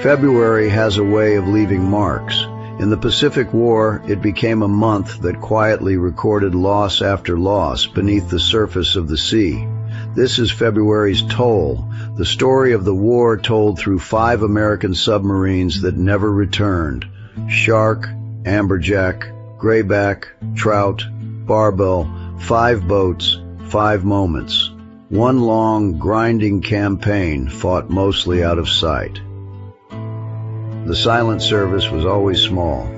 February has a way of leaving marks. In the Pacific War, it became a month that quietly recorded loss after loss beneath the surface of the sea. This is February's toll, the story of the war told through 5 American submarines that never returned: Shark, Amberjack, Grayback, Trout, Barbel, 5 boats, 5 moments. One long, grinding campaign fought mostly out of sight. The silent service was always small.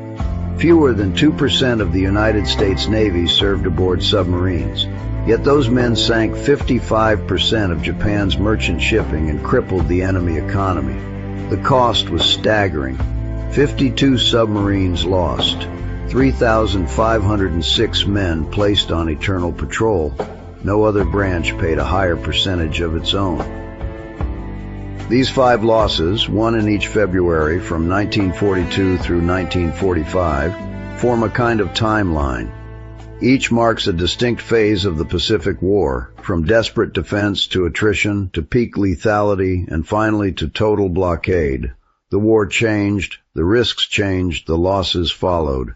Fewer than 2% of the United States Navy served aboard submarines. Yet those men sank 55% of Japan's merchant shipping and crippled the enemy economy. The cost was staggering. 52 submarines lost. 3,506 men placed on eternal patrol. No other branch paid a higher percentage of its own. These 5 losses, one in each February from 1942 through 1945, form a kind of timeline. Each marks a distinct phase of the Pacific War, from desperate defense to attrition to peak lethality and finally to total blockade. The war changed, the risks changed, the losses followed.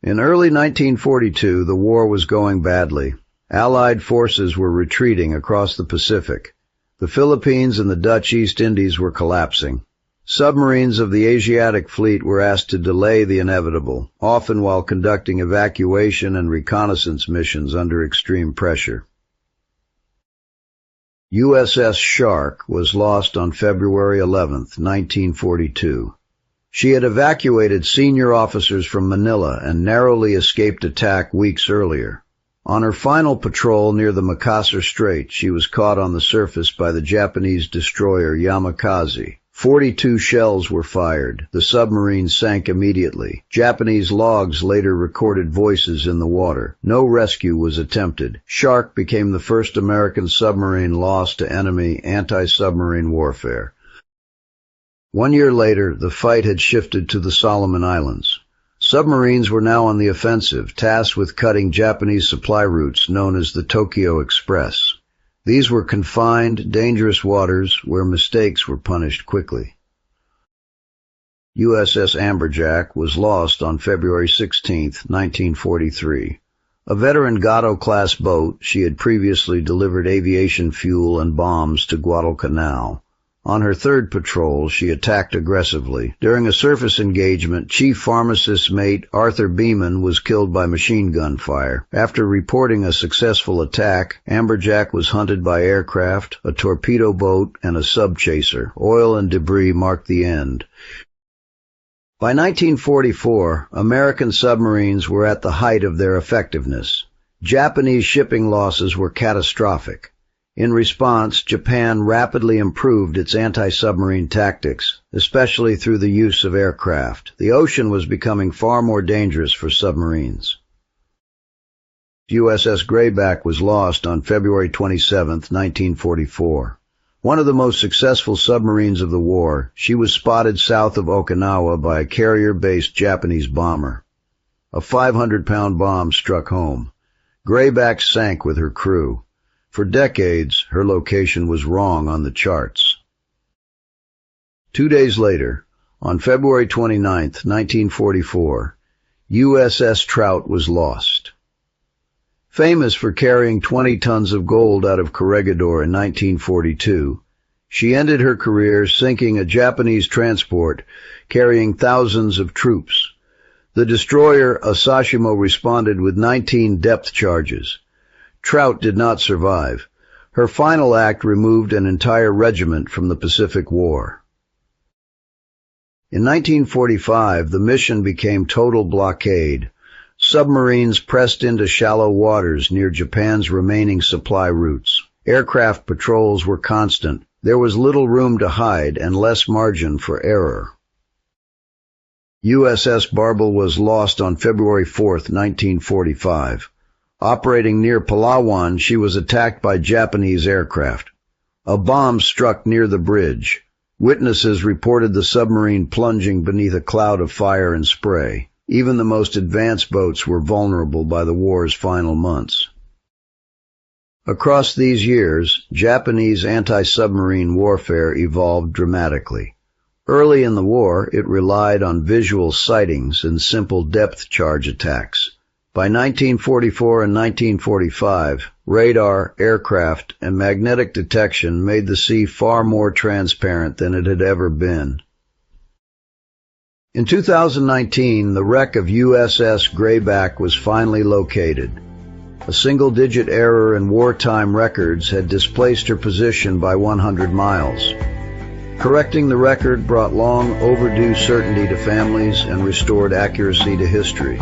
In early 1942, the war was going badly. Allied forces were retreating across the Pacific. The Philippines and the Dutch East Indies were collapsing. Submarines of the Asiatic Fleet were asked to delay the inevitable, often while conducting evacuation and reconnaissance missions under extreme pressure. USS Shark was lost on February 11, 1942. She had evacuated senior officers from Manila and narrowly escaped attack weeks earlier. On her final patrol near the Makassar Strait, she was caught on the surface by the Japanese destroyer Yamakaze. 42 shells were fired. The submarine sank immediately. Japanese logs later recorded voices in the water. No rescue was attempted. Shark became the first American submarine lost to enemy anti-submarine warfare. 1 year later, the fight had shifted to the Solomon Islands. Submarines were now on the offensive, tasked with cutting Japanese supply routes known as the Tokyo Express. These were confined, dangerous waters where mistakes were punished quickly. USS Amberjack was lost on February 16, 1943. A veteran Gato-class boat, she had previously delivered aviation fuel and bombs to Guadalcanal. On her 3rd patrol, she attacked aggressively. During a surface engagement, Chief Pharmacist's mate Arthur Beeman was killed by machine gun fire. After reporting a successful attack, Amberjack was hunted by aircraft, a torpedo boat, and a sub-chaser. Oil and debris marked the end. By 1944, American submarines were at the height of their effectiveness. Japanese shipping losses were catastrophic. In response, Japan rapidly improved its anti-submarine tactics, especially through the use of aircraft. The ocean was becoming far more dangerous for submarines. USS Grayback was lost on February 27, 1944. One of the most successful submarines of the war, she was spotted south of Okinawa by a carrier-based Japanese bomber. A 500-pound bomb struck home. Grayback sank with her crew. For decades, her location was wrong on the charts. 2 days later, on February 29, 1944, USS Trout was lost. Famous for carrying 20 tons of gold out of Corregidor in 1942, she ended her career sinking a Japanese transport carrying thousands of troops. The destroyer Asashimo responded with 19 depth charges. Trout did not survive. Her final act removed an entire regiment from the Pacific War. In 1945, the mission became total blockade. Submarines pressed into shallow waters near Japan's remaining supply routes. Aircraft patrols were constant. There was little room to hide and less margin for error. USS Barbel was lost on February 4, 1945. Operating near Palawan, she was attacked by Japanese aircraft. A bomb struck near the bridge. Witnesses reported the submarine plunging beneath a cloud of fire and spray. Even the most advanced boats were vulnerable by the war's final months. Across these years, Japanese anti-submarine warfare evolved dramatically. Early in the war, it relied on visual sightings and simple depth charge attacks. By 1944 and 1945, radar, aircraft, and magnetic detection made the sea far more transparent than it had ever been. In 2019, the wreck of USS Grayback was finally located. A single-digit error in wartime records had displaced her position by 100 miles. Correcting the record brought long overdue certainty to families and restored accuracy to history.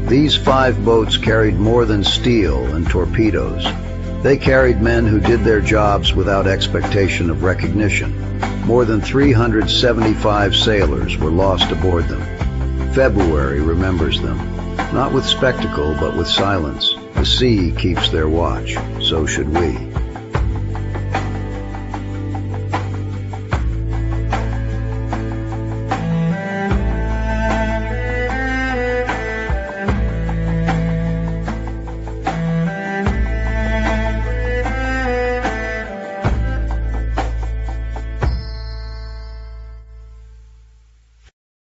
These 5 boats carried more than steel and torpedoes. They carried men who did their jobs without expectation of recognition. More than 375 sailors were lost aboard them. February remembers them, not with spectacle but with silence. The sea keeps their watch, so should we.